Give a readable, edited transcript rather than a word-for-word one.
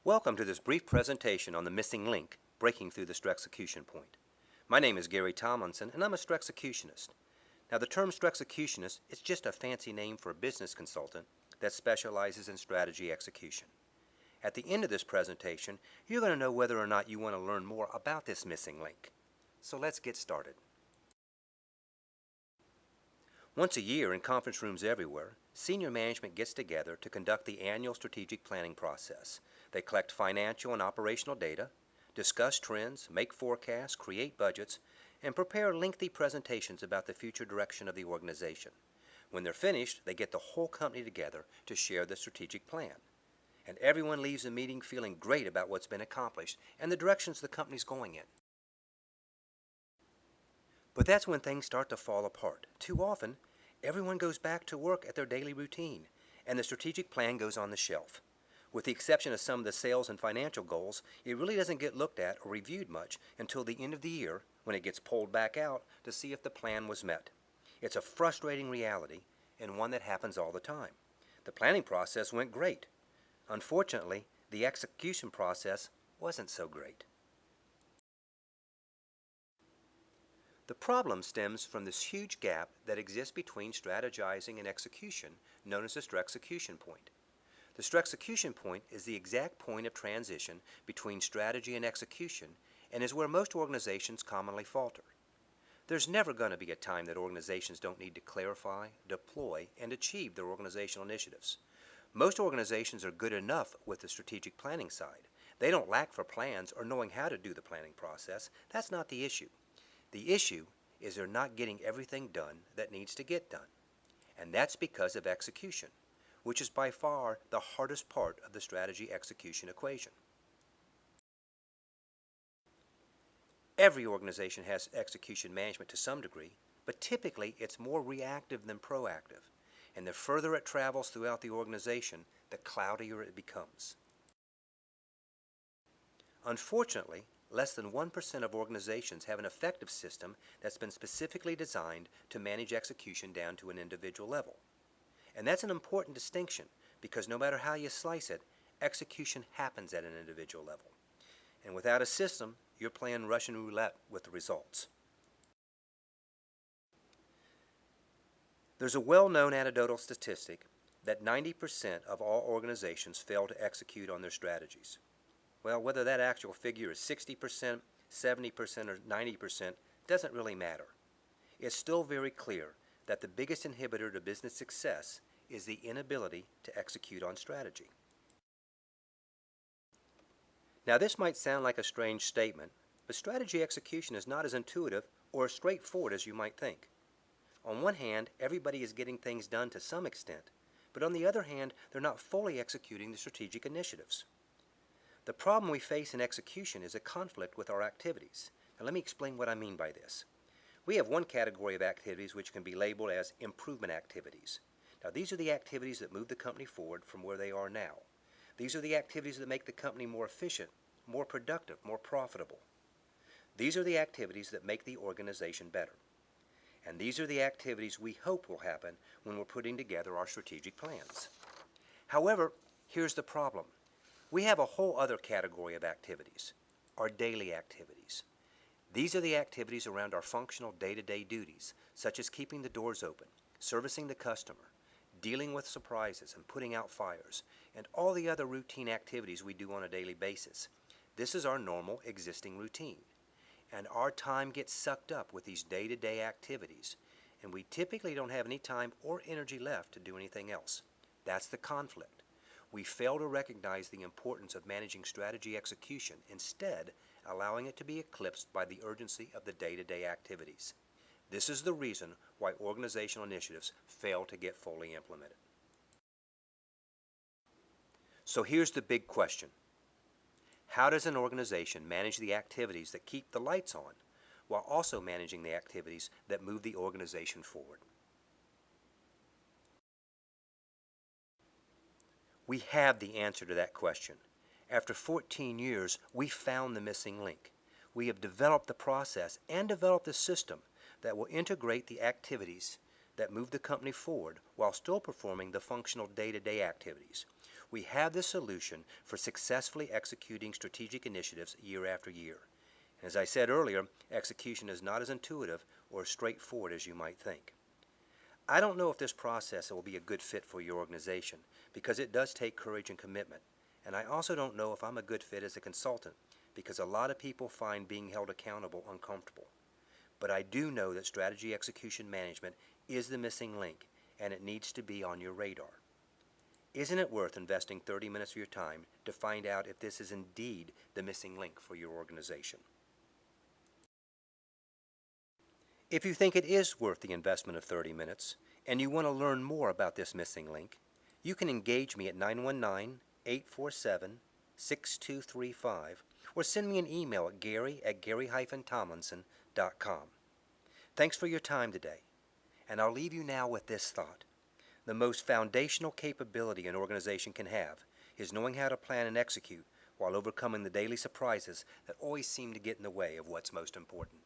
Welcome to this brief presentation on the missing link, breaking through the Strexecution point. My name is Gary Tomlinson, and I'm a Strexecutionist. Now, the term Strexecutionist is just a fancy name for a business consultant that specializes in strategy execution. At the end of this presentation, you're going to know whether or not you want to learn more about this missing link. So let's get started. Once a year in conference rooms everywhere, senior management gets together to conduct the annual strategic planning process. They collect financial and operational data, discuss trends, make forecasts, create budgets, and prepare lengthy presentations about the future direction of the organization. When they're finished, they get the whole company together to share the strategic plan. And everyone leaves the meeting feeling great about what's been accomplished and the directions the company's going in. But that's when things start to fall apart. Too often, everyone goes back to work at their daily routine, and the strategic plan goes on the shelf. With the exception of some of the sales and financial goals, it really doesn't get looked at or reviewed much until the end of the year when it gets pulled back out to see if the plan was met. It's a frustrating reality and one that happens all the time. The planning process went great. Unfortunately, the execution process wasn't so great. The problem stems from this huge gap that exists between strategizing and execution, known as the Strexecution point. The Strexecution point is the exact point of transition between strategy and execution and is where most organizations commonly falter. There's never going to be a time that organizations don't need to clarify, deploy, and achieve their organizational initiatives. Most organizations are good enough with the strategic planning side. They don't lack for plans or knowing how to do the planning process. That's not the issue. The issue is they're not getting everything done that needs to get done. And that's because of execution, which is by far the hardest part of the strategy execution equation. Every organization has execution management to some degree, but typically it's more reactive than proactive. And the further it travels throughout the organization, the cloudier it becomes. Unfortunately, less than 1% of organizations have an effective system that's been specifically designed to manage execution down to an individual level. And that's an important distinction because no matter how you slice it, execution happens at an individual level. And without a system, you're playing Russian roulette with the results. There's a well-known anecdotal statistic that 90% of all organizations fail to execute on their strategies. Well, whether that actual figure is 60%, 70%, or 90% doesn't really matter. It's still very clear that the biggest inhibitor to business success is the inability to execute on strategy. Now, this might sound like a strange statement, but strategy execution is not as intuitive or as straightforward as you might think. On one hand, everybody is getting things done to some extent, but on the other hand, they're not fully executing the strategic initiatives. The problem we face in execution is a conflict with our activities. Now let me explain what I mean by this. We have one category of activities which can be labeled as improvement activities. Now these are the activities that move the company forward from where they are now. These are the activities that make the company more efficient, more productive, more profitable. These are the activities that make the organization better. And these are the activities we hope will happen when we're putting together our strategic plans. However, here's the problem. We have a whole other category of activities, our daily activities. These are the activities around our functional day-to-day duties, such as keeping the doors open, servicing the customer, dealing with surprises and putting out fires, and all the other routine activities we do on a daily basis. This is our normal existing routine. And our time gets sucked up with these day-to-day activities, and we typically don't have any time or energy left to do anything else. That's the conflict. We fail to recognize the importance of managing strategy execution, instead allowing it to be eclipsed by the urgency of the day-to-day activities. This is the reason why organizational initiatives fail to get fully implemented. So here's the big question. How does an organization manage the activities that keep the lights on while also managing the activities that move the organization forward? We have the answer to that question. After 14 years, we found the missing link. We have developed the process and developed the system that will integrate the activities that move the company forward while still performing the functional day-to-day activities. We have the solution for successfully executing strategic initiatives year after year. And as I said earlier, execution is not as intuitive or as straightforward as you might think. I don't know if this process will be a good fit for your organization because it does take courage and commitment. And I also don't know if I'm a good fit as a consultant because a lot of people find being held accountable uncomfortable. But I do know that strategy execution management is the missing link, and it needs to be on your radar. Isn't it worth investing 30 minutes of your time to find out if this is indeed the missing link for your organization? If you think it is worth the investment of 30 minutes, and you want to learn more about this missing link, you can engage me at 919-847-6235 or send me an email at gary@gary-tomlinson.com. Thanks for your time today, and I'll leave you now with this thought. The most foundational capability an organization can have is knowing how to plan and execute while overcoming the daily surprises that always seem to get in the way of what's most important.